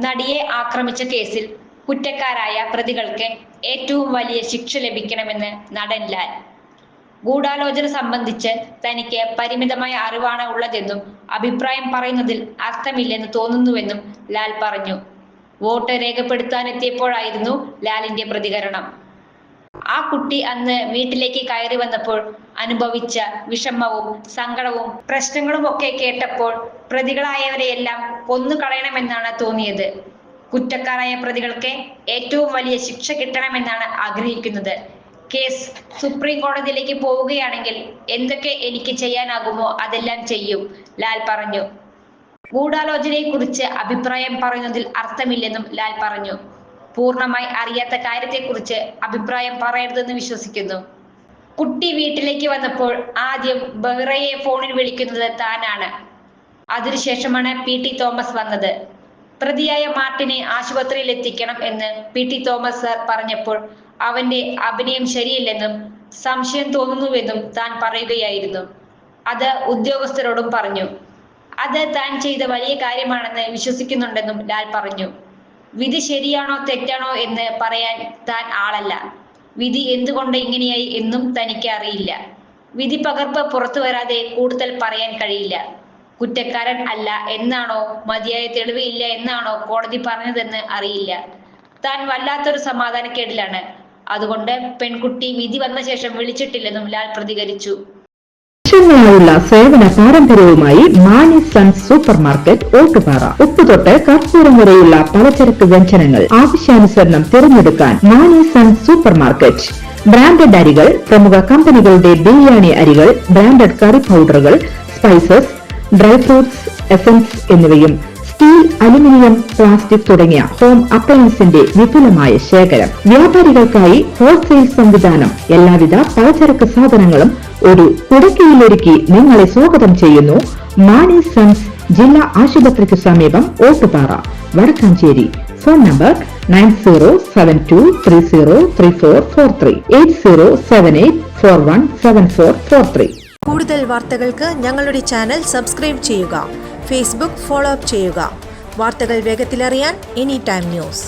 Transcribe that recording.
നടിയെ ആക്രമിച്ച കേസിൽ കുറ്റക്കാരായ പ്രതികൾക്ക് ഏറ്റവും വലിയ ശിക്ഷ ലഭിക്കണമെന്ന് നടൻ ലാൽ. ഗൂഢാലോചന സംബന്ധിച്ച് തനിക്ക് പരിമിതമായ അറിവാണ് ഉള്ളതെന്നും അഭിപ്രായം പറയുന്നതിൽ അർത്ഥമില്ലെന്ന് തോന്നുന്നുവെന്നും ലാൽ പറഞ്ഞു. വോട്ട് രേഖപ്പെടുത്താനെത്തിയപ്പോഴായിരുന്നു ലാലിന്റെ പ്രതികരണം. ആ കുട്ടി അന്ന് വീട്ടിലേക്ക് കയറി വന്നപ്പോൾ അനുഭവിച്ച വിഷമവും സങ്കടവും പ്രശ്നങ്ങളുമൊക്കെ കേട്ടപ്പോൾ പ്രതികളായവരെയെല്ലാം കൊന്നുകളയണമെന്നാണ് തോന്നിയത്. കുറ്റക്കാരായ പ്രതികൾക്ക് ഏറ്റവും വലിയ ശിക്ഷ കിട്ടണമെന്നാണ് ആഗ്രഹിക്കുന്നത്. കേസ് സുപ്രീം കോടതിയിലേക്ക് പോവുകയാണെങ്കിൽ എന്തൊക്കെ എനിക്ക് ചെയ്യാനാകുമോ അതെല്ലാം ചെയ്യും, ലാൽ പറഞ്ഞു. ഗൂഢാലോചനയെക്കുറിച്ച് അഭിപ്രായം പറയുന്നതിൽ അർത്ഥമില്ലെന്നും ലാൽ പറഞ്ഞു. പൂർണ്ണമായി അറിയാത്ത കാര്യത്തെക്കുറിച്ച് അഭിപ്രായം പറയരുതെന്ന് വിശ്വസിക്കുന്നു. കുട്ടി വീട്ടിലേക്ക് വന്നപ്പോൾ ആദ്യം ബഹ്റയെ ഫോണിൽ വിളിക്കുന്നത് താനാണ്. അതിനുശേഷമാണ് പി.ടി. തോമസ് വന്നത്. പ്രതിയായ മാർട്ടിനെ ആശുപത്രിയിൽ എത്തിക്കണം എന്ന് പി.ടി. തോമസ് സാർ പറഞ്ഞപ്പോൾ അവന്റെ അഭിനയം ശരിയല്ലെന്നും സംശയം തോന്നുന്നുവെന്നും താൻ പറയുകയായിരുന്നു. അത് ഉദ്യോഗസ്ഥരോടും പറഞ്ഞു. അത് താൻ ചെയ്ത വലിയ കാര്യമാണെന്ന് വിശ്വസിക്കുന്നുണ്ടെന്നും ലാൽ പറഞ്ഞു. വിധി ശരിയാണോ തെറ്റാണോ എന്ന് പറയാൻ താൻ ആളല്ല. വിധി എന്തുകൊണ്ട് ഇങ്ങനെയായി എന്നും തനിക്ക് അറിയില്ല. വിധി പകർപ്പ് പുറത്തു വരാതെ കൂടുതൽ പറയാൻ കഴിയില്ല. കുറ്റക്കാരൻ അല്ല എന്നാണോ മതിയായ തെളിവ് ഇല്ല എന്നാണോ കോടതി പറഞ്ഞതെന്ന് അറിയില്ല. താൻ വല്ലാത്തൊരു സമാധാനക്കേടിലാണ്. അതുകൊണ്ട് പെൺകുട്ടി വിധി വന്ന ശേഷം വിളിച്ചിട്ടില്ലെന്നും ലാൽ പ്രതികരിച്ചു. വർഷങ്ങളായുള്ള സേവന പാരമ്പര്യവുമായി Mani sons supermarket Ottupara. ഉപ്പ് തൊട്ട് കർപ്പൂരം വരെയുള്ള പലചരക്ക് വ്യഞ്ജനങ്ങൾ ആവശ്യാനുസരണം തിരഞ്ഞെടുക്കാൻ Mani sons supermarket. Branded അരികൾ, പ്രമുഖ കമ്പനികളുടെ ബിരിയാണി അരികൾ, ബ്രാൻഡഡ് കറി പൗഡറുകൾ, സ്പൈസസ്, ഡ്രൈ ഫ്രൂട്ട്സ്, എസൻസ് എന്നിവയും സ്റ്റീൽ, അലുമിനിയം, പ്ലാസ്റ്റിക് തുടങ്ങിയ ഹോം അപ്ലയൻസിന്റെ വിപുലമായ ശേഖരം. വ്യാപാരികൾക്കായി ഹോൾസെയിൽ സംവിധാനം. എല്ലാവിധ പലചരക്ക് സാധനങ്ങളും ഒരു കുടക്കീഴിലൊരുക്കി നിങ്ങളെ സ്വാഗതം ചെയ്യുന്നു. മാണി സൺസ് ജില്ലാ ആശുപത്രിക്ക് സമീപം ഓട്ടുപാറ, വടക്കാഞ്ചേരി. Phone number 9072303443 8078417443. കൂടുതൽ വാർത്തകൾക്ക് ഞങ്ങളുടെ ചാനൽ സബ്സ്ക്രൈബ് ചെയ്യുക. ഫേസ്ബുക്ക് ഫോളോ അപ്പ് ചെയ്യുക. വാർത്തകൾ വേഗത്തിലറിയാൻ എനി ടൈം ന്യൂസ്.